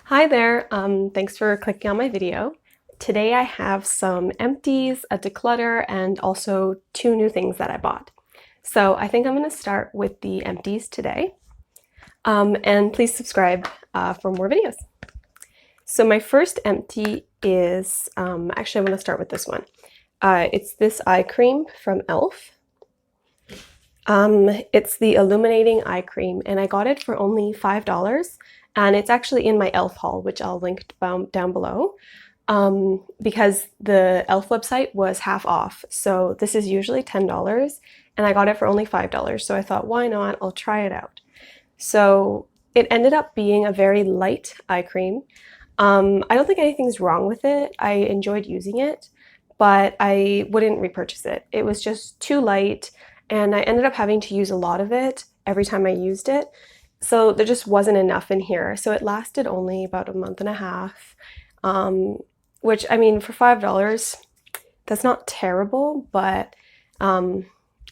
Hi there, thanks for clicking on my video. Today I have some empties, a declutter, and also two new things that I bought. So I think I'm going to start with the empties today. And please subscribe for more videos. So my first empty is, actually I'm going to start with this one. It's this eye cream from e.l.f. It's the illuminating eye cream and I got it for only $5 and it's actually in my e.l.f. haul, which I'll link down below, because the e.l.f. website was half off. So this is usually $10 and I got it for only $5. So I thought, why not? I'll try it out. So it ended up being a very light eye cream. I don't think anything's wrong with it. I enjoyed using it, but I wouldn't repurchase it. It was just too light and I ended up having to use a lot of it every time I used it. So there just wasn't enough in here. So it lasted only about a month and a half, which I mean, for $5, that's not terrible, but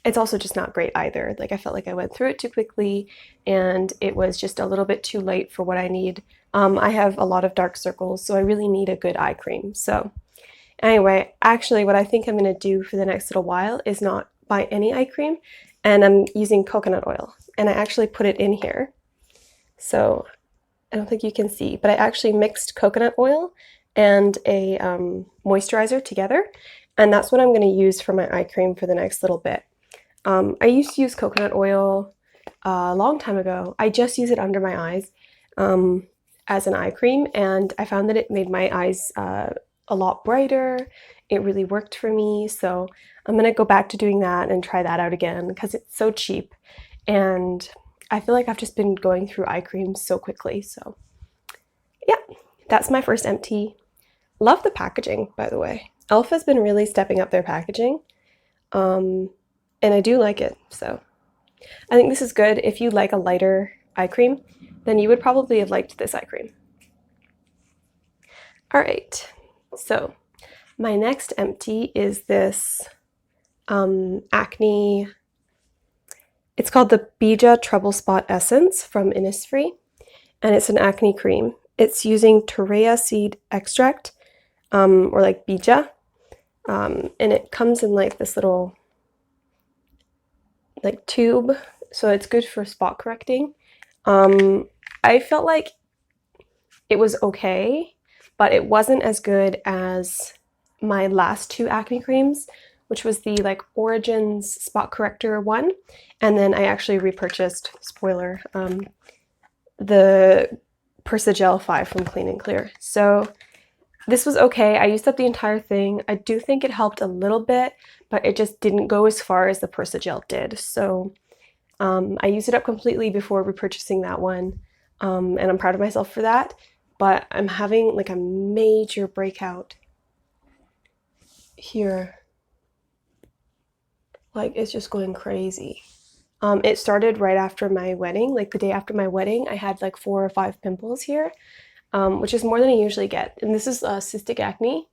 it's also just not great either. Like I felt like I went through it too quickly and it was just a little bit too light for what I need. I have a lot of dark circles, so I really need a good eye cream. So anyway, actually what I think I'm going to do for the next little while is not buy any eye cream, and I'm using coconut oil, and I actually put it in here. So I don't think you can see, but I actually mixed coconut oil and a moisturizer together, and that's what I'm going to use for my eye cream for the next little bit. I used to use coconut oil a long time ago. I just use it under my eyes as an eye cream, and I found that it made my eyes a lot brighter. It really worked for me, so I'm gonna go back to doing that and try that out again because it's so cheap, and I feel like I've just been going through eye creams so quickly. So yeah, that's my first empty. Love the packaging, by the way. e.l.f. has been really stepping up their packaging, and I do like it. So I think this is good. If you like a lighter eye cream, then you would probably have liked this eye cream. All right, so my next empty is this Acne. It's called the Bija Trouble Spot Essence from Innisfree, and it's an acne cream. It's using Torreya seed extract, or like Bija, and it comes in like this little like tube, so it's good for spot correcting. I felt like it was okay, but it wasn't as good as my last two acne creams, which was the like Origins spot corrector one, and then I actually repurchased, spoiler, the Persagel 5 from Clean and Clear. So this was okay. I used up the entire thing. I do think it helped a little bit, but it just didn't go as far as the Persagel did. So I used it up completely before repurchasing that one, and I'm proud of myself for that. But I'm having like a major breakout here. Like it's just going crazy. It started right after my wedding, like the day after my wedding. I had like 4 or 5 pimples here, which is more than I usually get. And this is cystic acne,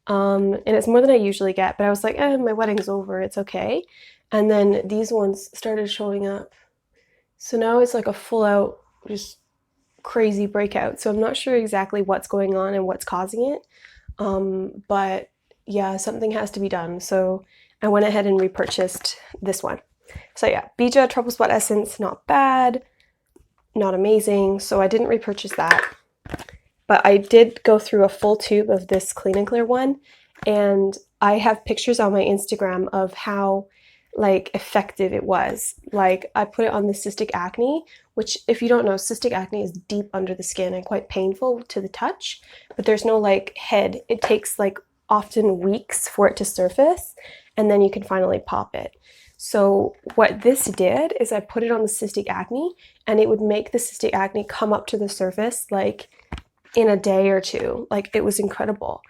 and it's more than I usually get. But I was like, my wedding's over, it's okay. And then these ones started showing up. So now it's like a full out, just crazy breakout. So I'm not sure exactly what's going on and what's causing it. But yeah, something has to be done. So I went ahead and repurchased this one. So yeah, Bija Trouble Spot Essence, not bad, not amazing. So I didn't repurchase that. But I did go through a full tube of this Clean and Clear one. And I have pictures on my Instagram of how like effective it was. Like I put it on the cystic acne, which if you don't know, cystic acne is deep under the skin and quite painful to the touch, but there's no like head. It takes like often weeks for it to surface, and then you can finally pop it. So what this did is I put it on the cystic acne, and it would make the cystic acne come up to the surface like in a day or two. Like it was incredible.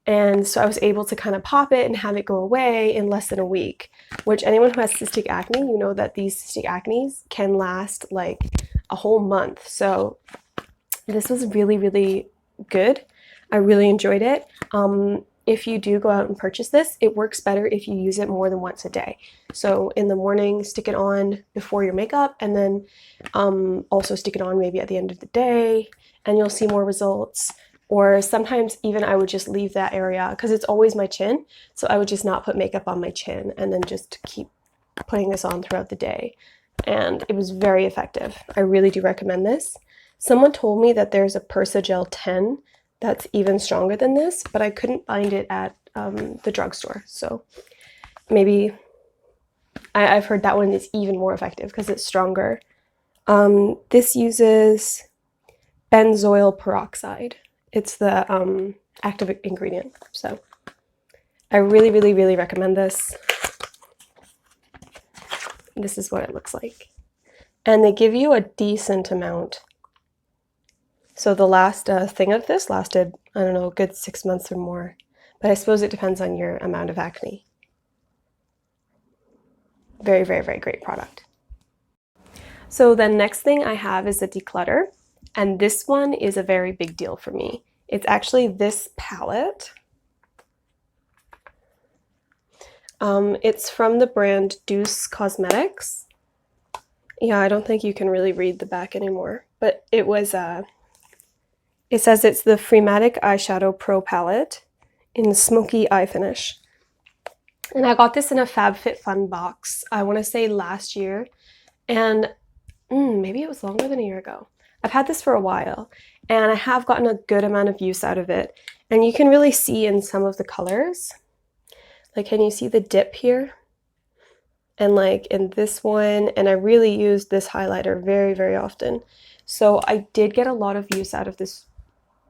And so I was able to kind of pop it and have it go away in less than a week, which anyone who has cystic acne, you know that these cystic acnes can last like a whole month. So this was really, really good. I really enjoyed it. If you do go out and purchase this, it works better if you use it more than once a day. So in the morning, stick it on before your makeup, and then also stick it on maybe at the end of the day, and you'll see more results. Or sometimes even I would just leave that area because it's always my chin. So I would just not put makeup on my chin and then just keep putting this on throughout the day. And it was very effective. I really do recommend this. Someone told me that there's a Persagel 10 that's even stronger than this, but I couldn't find it at the drugstore. So maybe I've heard that one is even more effective because it's stronger. This uses benzoyl peroxide. It's the active ingredient. So I really, really, really recommend this. This is what it looks like. And they give you a decent amount. So the last thing of this lasted, I don't know, a good 6 months or more. But I suppose it depends on your amount of acne. Very, very, very great product. So the next thing I have is a declutter. And this one is a very big deal for me. It's actually this palette. It's from the brand Deuce Cosmetics. Yeah, I don't think you can really read the back anymore, but it was, it says it's the Freematic Eyeshadow Pro Palette in Smoky Eye Finish. And I got this in a FabFitFun box, I want to say last year, and maybe it was longer than a year ago. I've had this for a while, and I have gotten a good amount of use out of it. And you can really see in some of the colors. Like, can you see the dip here? And like in this one, and I really use this highlighter very, very often. So I did get a lot of use out of this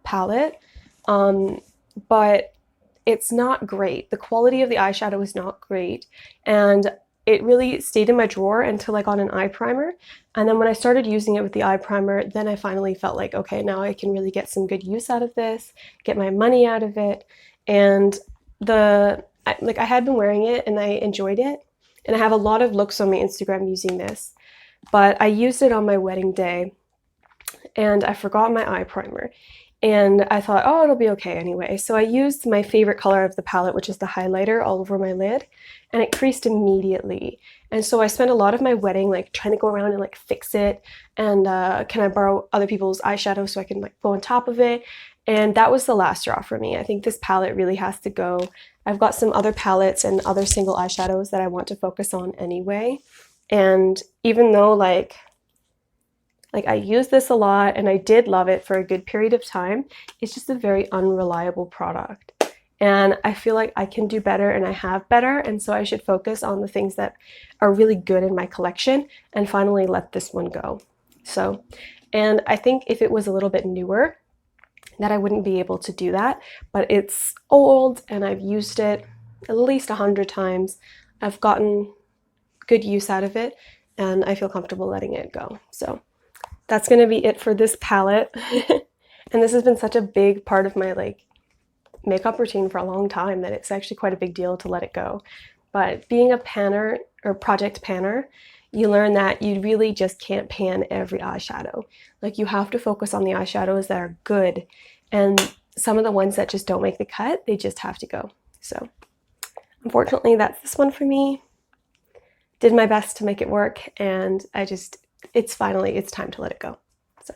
palette, but it's not great. The quality of the eyeshadow is not great, and it really stayed in my drawer until I got an eye primer. And then when I started using it with the eye primer, then I finally felt like, okay, now I can really get some good use out of this, get my money out of it. And I had been wearing it and I enjoyed it. And I have a lot of looks on my Instagram using this, but I used it on my wedding day and I forgot my eye primer. And I thought, oh, it'll be okay anyway. So I used my favorite color of the palette, which is the highlighter, all over my lid, and it creased immediately. And so I spent a lot of my wedding like trying to go around and like fix it. And can I borrow other people's eyeshadow so I can like go on top of it? And that was the last straw for me. I think this palette really has to go. I've got some other palettes and other single eyeshadows that I want to focus on anyway. And even though like I use this a lot and I did love it for a good period of time, it's just a very unreliable product. And I feel like I can do better and I have better. And so I should focus on the things that are really good in my collection and finally let this one go. So, and I think if it was a little bit newer, that I wouldn't be able to do that, but it's old and I've used it at least 100 times. I've gotten good use out of it and I feel comfortable letting it go. So that's going to be it for this palette. And this has been such a big part of my like makeup routine for a long time that it's actually quite a big deal to let it go. But being a panner or project panner, you learn that you really just can't pan every eyeshadow. Like you have to focus on the eyeshadows that are good, and some of the ones that just don't make the cut, they just have to go. So unfortunately, that's this one for me. Did my best to make it work, and it's time to let it go. So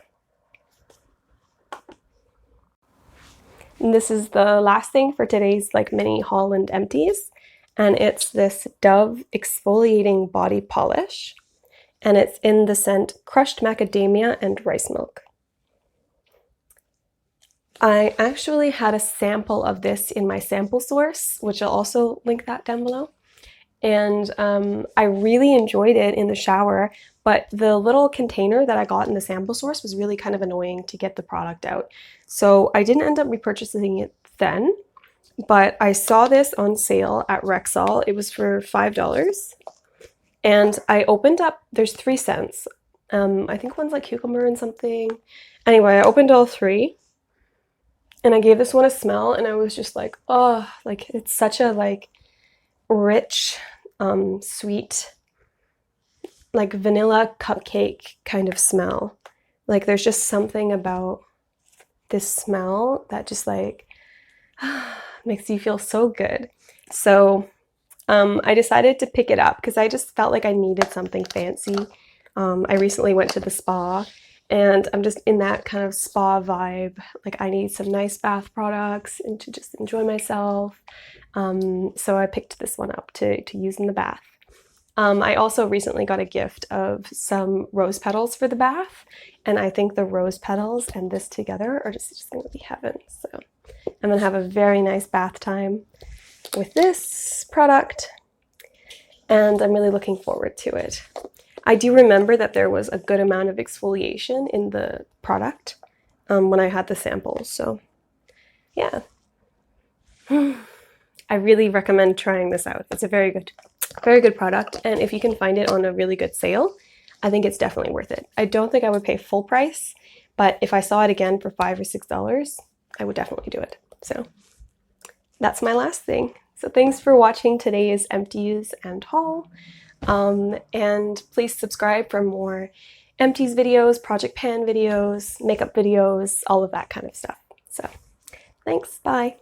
and this is the last thing for today's like mini haul and empties. And it's this Dove exfoliating body polish, and it's in the scent Crushed Macadamia and Rice Milk. I actually had a sample of this in my SampleSource, which I'll also link that down below. And I really enjoyed it in the shower, but the little container that I got in the SampleSource was really kind of annoying to get the product out. So I didn't end up repurchasing it then. But I saw this on sale at Rexall. It was for $5. And I opened up, there's 3 scents. I think one's like cucumber and something. Anyway, I opened all 3. And I gave this one a smell and I was just like, oh, like it's such a like rich, sweet, like vanilla cupcake kind of smell. Like there's just something about this smell that just like makes you feel so good. So I decided to pick it up because I just felt like I needed something fancy. I recently went to the spa And I'm just in that kind of spa vibe. Like I need some nice bath products and to just enjoy myself. So I picked this one up to use in the bath. I also recently got a gift of some rose petals for the bath, and I think the rose petals and this together are just going to be heaven. So I'm going to have a very nice bath time with this product, and I'm really looking forward to it. I do remember that there was a good amount of exfoliation in the product when I had the samples, so yeah. I really recommend trying this out. It's a very good product, and if you can find it on a really good sale, I think it's definitely worth it. I don't think I would pay full price, but if I saw it again for $5 or $6, I would definitely do it. So that's my last thing. So thanks for watching today's Empties and haul, and please subscribe for more Empties videos, project pan videos, makeup videos, all of that kind of stuff. So thanks, bye.